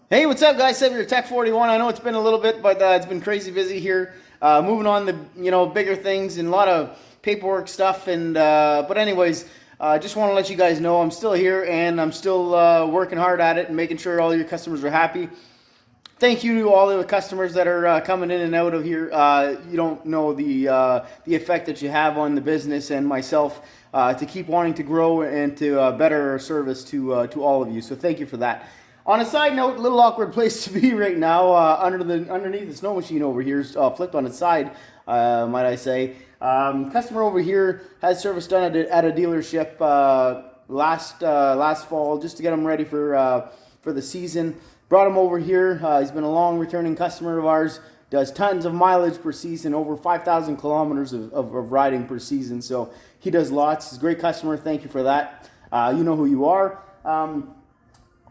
Hey, what's up, guys? Seb, your Tech 41. I know it's been a little bit, but it's been crazy busy here. Moving on to bigger things and a lot of paperwork stuff. And but anyways, just want to let you guys know I'm still here and I'm still working hard at it and making sure all your customers are happy. Thank you to all the customers that are coming in and out of here. You don't know the effect that you have on the business and myself to keep wanting to grow and to better our service to all of you. So thank you for that. On a side note, a little awkward place to be right now. Underneath the snow machine over here is flipped on its side, might I say. Customer over here had service done at a dealership last fall just to get him ready for the season. Brought him over here. He's been a long returning customer of ours. Does tons of mileage per season, over 5,000 kilometers of riding per season. So he does lots. He's a great customer. Thank you for that. You know who you are.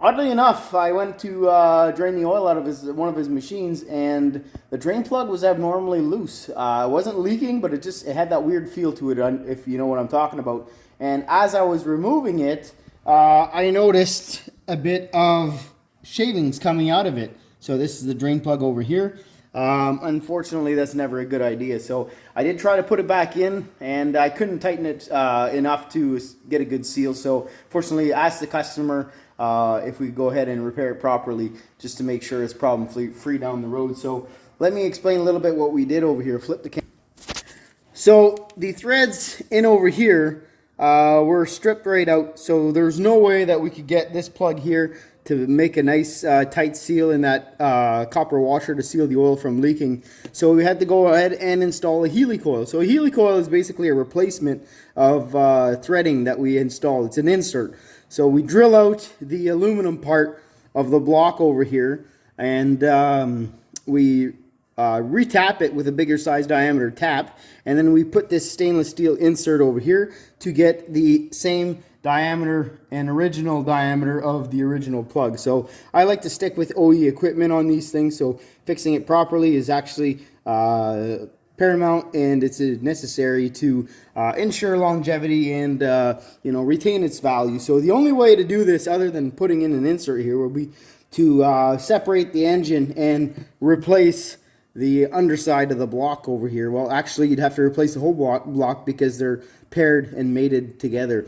Oddly enough, I went to drain the oil out of one of his machines, and the drain plug was abnormally loose. It wasn't leaking, but it had that weird feel to it, if you know what I'm talking about. And as I was removing it, I noticed a bit of shavings coming out of it. So this is the drain plug over here. Unfortunately, that's never a good idea. So I did try to put it back in, and I couldn't tighten it enough to get a good seal. So fortunately, I asked the customer if we go ahead and repair it properly, just to make sure it's problem free down the road. So let me explain a little bit what we did over here. Flip the camera. So the threads in over here were stripped right out. So there's no way that we could get this plug here to make a nice tight seal in that copper washer to seal the oil from leaking. So we had to go ahead and install a helicoil. So a helicoil is basically a replacement of threading that we installed. It's an insert. So we drill out the aluminum part of the block over here, and we retap it with a bigger size diameter tap, and then we put this stainless steel insert over here to get the same diameter and original diameter of the original plug. So I like to stick with OE equipment on these things, so fixing it properly is actually paramount, and it's necessary to ensure longevity and retain its value. So the only way to do this, other than putting in an insert here, will be to separate the engine and replace the underside of the block over here. Well, actually, you'd have to replace the whole block because they're paired and mated together.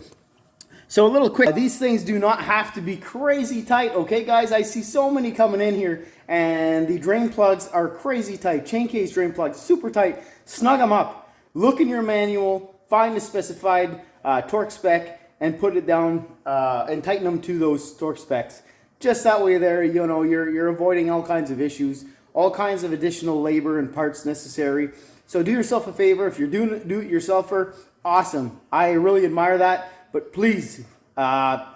So a little quick, these things do not have to be crazy tight, okay guys? I see so many coming in here, and the drain plugs are crazy tight. Chain case drain plugs, super tight. Snug them up. Look in your manual, find the specified torque spec, and put it down and tighten them to those torque specs. Just that way there, you're avoiding all kinds of issues, all kinds of additional labor and parts necessary. So do yourself a favor. If you're doing do-it-yourselfer, awesome. I really admire that. But please,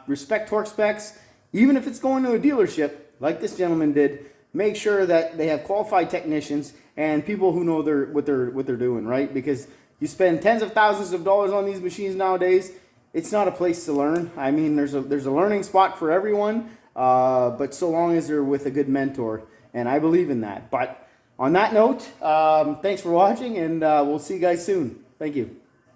respect torque specs. Even if it's going to a dealership, like this gentleman did, make sure that they have qualified technicians and people who know what they're doing, right? Because you spend tens of thousands of dollars on these machines nowadays. It's not a place to learn. I mean, there's a learning spot for everyone, but so long as they're with a good mentor, and I believe in that. But on that note, thanks for watching, and we'll see you guys soon. Thank you.